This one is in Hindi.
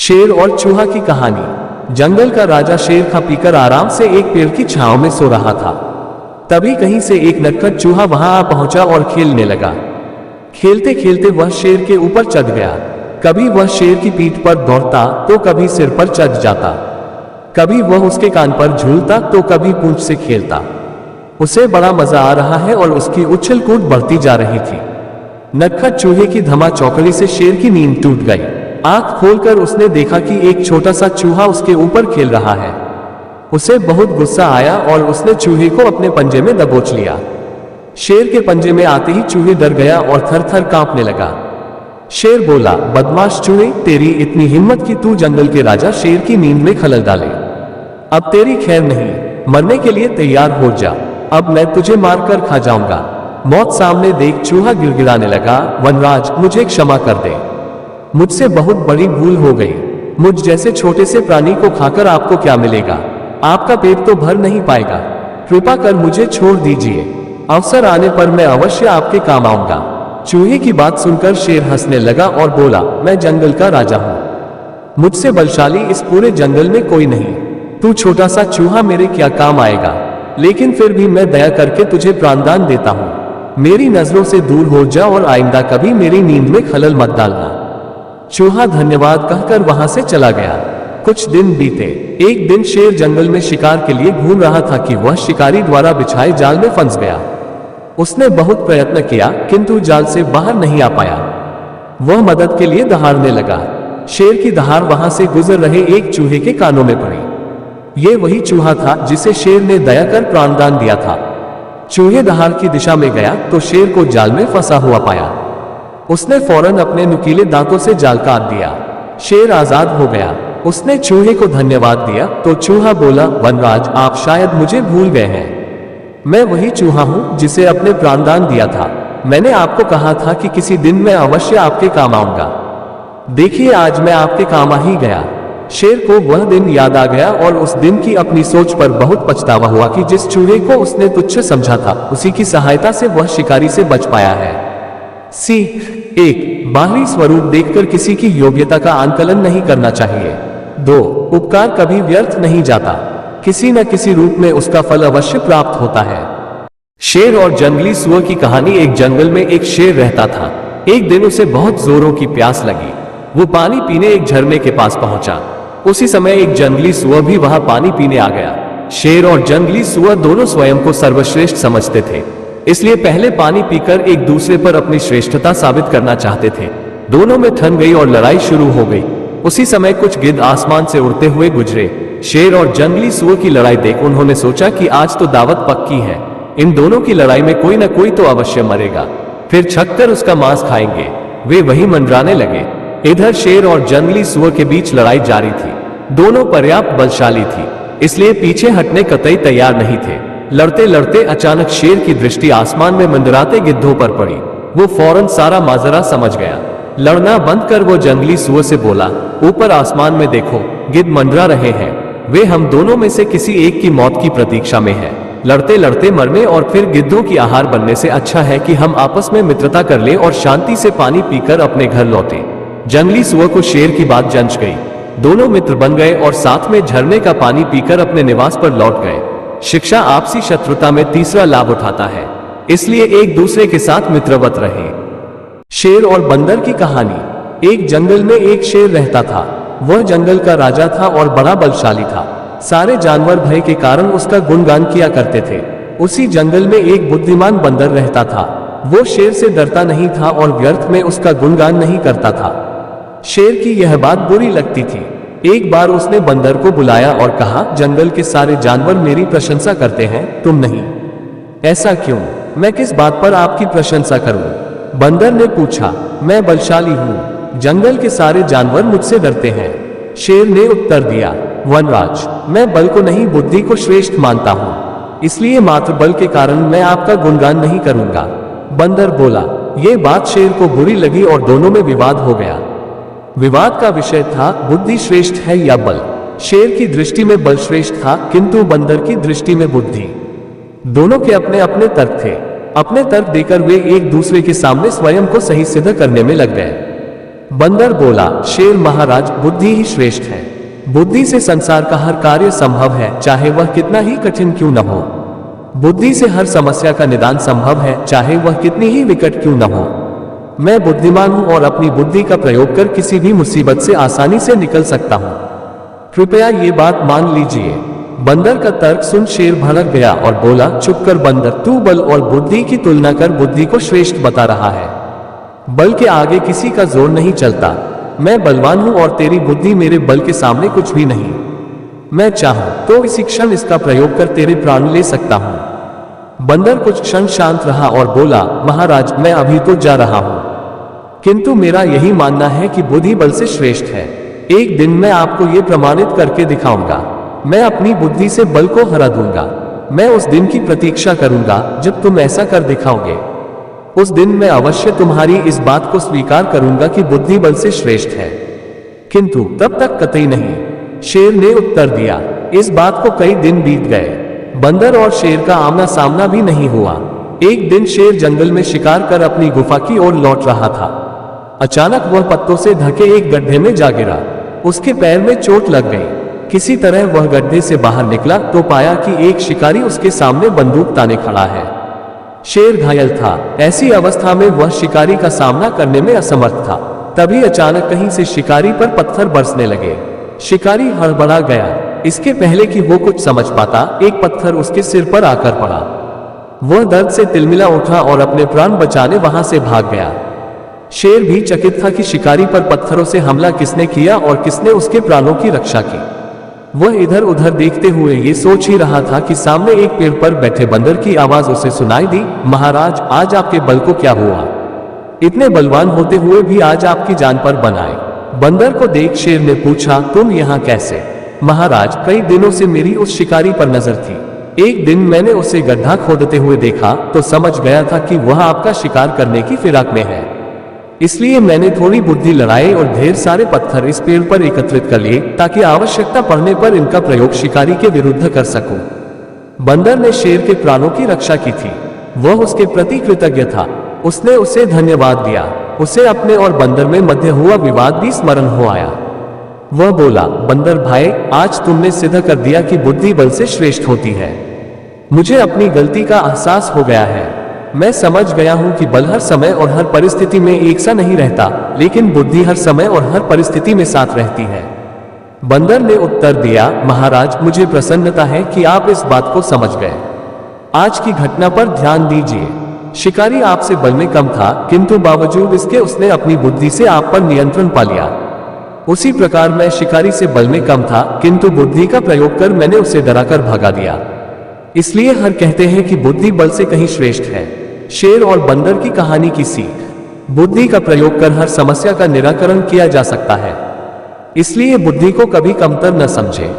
शेर और चूहा की कहानी। जंगल का राजा शेर खा पीकर आराम से एक पेड़ की छांव में सो रहा था। तभी कहीं से एक नटखट चूहा वहां आ पहुंचा और खेलने लगा। खेलते खेलते वह शेर के ऊपर चढ़ गया। कभी वह शेर की पीठ पर दौड़ता तो कभी सिर पर चढ़ जाता। कभी वह उसके कान पर झूलता तो कभी पूंछ से खेलता। उसे बड़ा मजा आ रहा है और उसकी उछल कूद बढ़ती जा रही थी। नटखट चूहे की धमा चौकड़ी से शेर की नींद टूट गई। आंख खोलकर उसने देखा कि एक छोटा सा चूहा उसके ऊपर खेल रहा है। उसे बहुत गुस्सा आया और उसने चूहे को अपने पंजे में दबोच लिया। शेर के पंजे में आते ही चूहे डर गया और थर थर कांपने लगा। शेर बोला, बदमाश चूहे, तेरी इतनी हिम्मत कि तू जंगल के राजा शेर की नींद में खलल डाले। अब तेरी खैर नहीं, मरने के लिए तैयार हो जा। अब मैं तुझे मारकर खा जाऊंगा। मौत सामने देख चूहा गिड़गिड़ाने लगा, वनराज, मुझे क्षमा कर दे। मुझसे बहुत बड़ी भूल हो गई। मुझ जैसे छोटे से प्राणी को खाकर आपको क्या मिलेगा? आपका पेट तो भर नहीं पाएगा। कृपा कर मुझे छोड़ दीजिए। अवसर आने पर मैं अवश्य आपके काम आऊंगा। चूहे की बात सुनकर शेर हंसने लगा और बोला, मैं जंगल का राजा हूं। मुझसे बलशाली इस पूरे जंगल में कोई नहीं। तू छोटा सा चूहा मेरे क्या काम आएगा? लेकिन फिर भी मैं दया करके तुझे प्राणदान देता हूं। मेरी नजरों से दूर हो जा और आइंदा कभी मेरी नींद में खलल मत डालना। चूहा धन्यवाद कहकर वहां से चला गया। कुछ दिन बीते। एक दिन शेर जंगल में शिकार के लिए घूम रहा था कि वह शिकारी द्वारा बिछाए जाल में फंस गया। उसने बहुत प्रयत्न किया किंतु जाल से बाहर नहीं आ पाया। वह मदद के लिए दहाड़ने लगा। शेर की दहाड़ वहां से गुजर रहे एक चूहे के कानों में पड़ी। ये वही चूहा था जिसे शेर ने दया कर प्राणदान दिया था। चूहे दहाड़ की दिशा में गया तो शेर को जाल में फंसा हुआ पाया। उसने फौरन अपने नुकीले दांतों से जाल काट दिया। शेर आजाद हो गया। उसने चूहे को धन्यवाद दिया तो चूहा बोला, वनराज, आप शायद मुझे भूल गए हैं। मैं वही चूहा हूं जिसे अपने प्राणदान दिया था। मैंने आपको कहा था कि किसी दिन मैं अवश्य आपके काम आऊंगा। देखिए, आज मैं आपके काम आ ही गया। शेर को वह दिन याद आ गया और उस दिन की अपनी सोच पर बहुत पछतावा हुआ कि जिस चूहे को उसने तुच्छ समझा था, उसी की सहायता से वह शिकारी से बच पाया है। सीख 1, बाहरी स्वरूप देखकर किसी की योग्यता का आंकलन नहीं करना चाहिए। 2, उपकार कभी व्यर्थ नहीं जाता। किसी न किसी रूप में उसका फल अवश्य प्राप्त होता है। शेर और जंगली सुअर की कहानी। एक जंगल में एक शेर रहता था। एक दिन उसे बहुत जोरों की प्यास लगी। वो पानी पीने एक झरने के पास पहुंचा। उसी समय एक जंगली सुअर भी वहां पानी पीने आ गया। शेर और जंगली सुअर दोनों स्वयं को सर्वश्रेष्ठ समझते थे, इसलिए पहले पानी पीकर एक दूसरे पर अपनी श्रेष्ठता साबित करना चाहते थे। दोनों में ठन गई और लड़ाई शुरू हो गई। उसी समय कुछ गिद्ध आसमान से उड़ते हुए गुजरे। शेर और जंगली सुअर की लड़ाई देख उन्होंने सोचा कि आज तो दावत पक्की है। इन दोनों की लड़ाई में कोई न कोई तो अवश्य मरेगा, फिर छककर उसका मांस खाएंगे। वे वही मंडराने लगे। इधर शेर और जंगली सुअर के बीच लड़ाई जारी थी। दोनों पर्याप्त बलशाली थी, इसलिए पीछे हटने कतई तैयार नहीं थे। लड़ते लड़ते अचानक शेर की दृष्टि आसमान में मंडराते गिद्धों पर पड़ी। वो फौरन सारा माजरा समझ गया। लड़ना बंद कर वो जंगली सुअर से बोला, ऊपर आसमान में देखो, गिद्ध मंडरा रहे हैं। वे हम दोनों में से किसी एक की मौत की प्रतीक्षा में है। लड़ते लड़ते मरने और फिर गिद्धों की आहार बनने से अच्छा है कि हम आपस में मित्रता कर ले और शांति से पानी पीकर अपने घर लौटे। जंगली सुअर को शेर की बात जंच गई। दोनों मित्र बन गए और साथ में झरने का पानी पीकर अपने निवास पर लौट गए। शिक्षा आपसी शत्रुता में तीसरा लाभ उठाता है, इसलिए एक दूसरे के साथ मित्रवत रहे। शेर और बंदर की कहानी। एक जंगल में एक शेर रहता था। वह जंगल का राजा था और बड़ा बलशाली था। सारे जानवर भय के कारण उसका गुणगान किया करते थे। उसी जंगल में एक बुद्धिमान बंदर रहता था। वो शेर से डरता नहीं था और व्यर्थ में उसका गुणगान नहीं करता था। शेर की यह बात बुरी लगती थी। एक बार उसने बंदर को बुलाया और कहा, जंगल के सारे जानवर मेरी प्रशंसा करते हैं, तुम नहीं। ऐसा क्यों? मैं किस बात पर आपकी प्रशंसा करूं? बंदर ने पूछा। मैं बलशाली हूं। जंगल के सारे जानवर मुझसे डरते हैं। शेर ने उत्तर दिया, वनराज, मैं बल को नहीं बुद्धि को श्रेष्ठ मानता हूं, इसलिए मात्र बल के कारण मैं आपका गुणगान नहीं करूंगा। बंदर बोला। यह बात शेर को बुरी लगी और दोनों में विवाद हो गया। विवाद का विषय था, बुद्धि श्रेष्ठ है या बल। शेर की दृष्टि में बल श्रेष्ठ था किंतु बंदर की दृष्टि में बुद्धि। दोनों के अपने अपने तर्क थे। अपने तर्क देकर वे एक दूसरे के सामने स्वयं को सही सिद्ध करने में लग गए। बंदर बोला, शेर महाराज, बुद्धि ही श्रेष्ठ है। बुद्धि से संसार का हर कार्य संभव है, चाहे वह कितना ही कठिन क्यों न हो। बुद्धि से हर समस्या का निदान संभव है, चाहे वह कितनी ही विकट क्यों न हो। मैं बुद्धिमान हूं और अपनी बुद्धि का प्रयोग कर किसी भी मुसीबत से आसानी से निकल सकता हूं। कृपया ये बात मान लीजिए। बंदर का तर्क सुन शेर भड़क गया और बोला, चुप कर बंदर, तू बल और बुद्धि की तुलना कर बुद्धि को श्रेष्ठ बता रहा है। बल के आगे किसी का जोर नहीं चलता। मैं बलवान हूं और तेरी बुद्धि मेरे बल के सामने कुछ भी नहीं। मैं चाहूं तो इसी क्षण इसका प्रयोग कर तेरे प्राण ले सकता हूं। बंदर कुछ क्षण शांत रहा और बोला, महाराज, मैं अभी तो जा रहा हूं, किंतु मेरा यही मानना है कि बुद्धि बल से श्रेष्ठ है। एक दिन मैं आपको यह प्रमाणित करके दिखाऊंगा। मैं अपनी बुद्धि से बल को हरा दूंगा। मैं उस दिन की प्रतीक्षा करूंगा जब तुम ऐसा कर दिखाओगे। उस दिन मैं अवश्य तुम्हारी इस बात को स्वीकार करूंगा कि बुद्धि बल से श्रेष्ठ है, किंतु तब तक कतई नहीं। शेर ने उत्तर दिया। इस बात को कई दिन बीत गए। बंदर और शेर का आमना सामना भी नहीं हुआ। एक दिन शेर जंगल में शिकार कर अपनी गुफा की ओर लौट रहा था। अचानक वह पत्तों से ढके एक गड्ढे में जा गिरा। उसके पैर में चोट लग गई। किसी तरह वह गड्ढे से बाहर निकला तो पाया कि एक शिकारी उसके सामने बंदूक ताने खड़ा है। शेर घायल था। ऐसी अवस्था में वह शिकारी का सामना करने में असमर्थ था। तभी अचानक कहीं से शिकारी पर पत्थर बरसने लगे। शिकारी हड़बड़ा गया। इसके पहले कि वो कुछ समझ पाता, एक पत्थर उसके सिर पर आकर पड़ा। वह दर्द से तिलमिला उठा और अपने प्राण बचाने वहां से भाग गया। शेर भी चकित था कि शिकारी पर पत्थरों से हमला किसने किया और किसने उसके प्राणों की रक्षा की। वह इधर उधर देखते हुए ये सोच ही रहा था कि सामने एक पेड़ पर बैठे बंदर की आवाज उसे सुनाई दी, महाराज, आज आपके बल को क्या हुआ? इतने बलवान होते हुए भी आज आपकी जान पर बन आए। बंदर को देख शेर ने पूछा, तुम यहाँ कैसे? महाराज, कई दिनों से मेरी उस शिकारी पर नजर थी। एक दिन मैंने उसे गड्ढा खोदते हुए देखा तो समझ गया था कि वह आपका शिकार करने की फिराक में है। इसलिए मैंने थोड़ी बुद्धि लड़ाई और ढेर सारे पत्थर इस पेड़ पर एकत्रित कर लिए ताकि आवश्यकता पड़ने पर इनका प्रयोग शिकारी के विरुद्ध कर सकूं। बंदर ने शेर के प्राणों की रक्षा की थी। वह उसके प्रति कृतज्ञ था। उसने उसे धन्यवाद दिया। उसे अपने और बंदर में मध्य हुआ विवाद भी स्मरण हो आया। वह बोला, बंदर भाई, आज तुमने सिद्ध कर दिया कि बुद्धि बल से श्रेष्ठ होती है। मुझे अपनी गलती का एहसास हो गया है। मैं समझ गया हूं कि बल हर समय और हर परिस्थिति में एक सा नहीं रहता, लेकिन बुद्धि हर समय और हर परिस्थिति में साथ रहती है। बंदर ने उत्तर दिया, महाराज, मुझे प्रसन्नता है कि आप इस बात को समझ गए। आज की घटना पर ध्यान दीजिए। शिकारी आपसे बल में कम था, किंतु बावजूद इसके उसने अपनी बुद्धि से आप पर नियंत्रण पा लिया। उसी प्रकार मैं शिकारी से बल में कम था, किंतु बुद्धि का प्रयोग कर मैंने उसे डराकर भगा दिया। इसलिए हर कहते हैं कि बुद्धि बल से कहीं श्रेष्ठ है। शेर और बंदर की कहानी की सीख, बुद्धि का प्रयोग कर हर समस्या का निराकरण किया जा सकता है। इसलिए बुद्धि को कभी कमतर न समझें।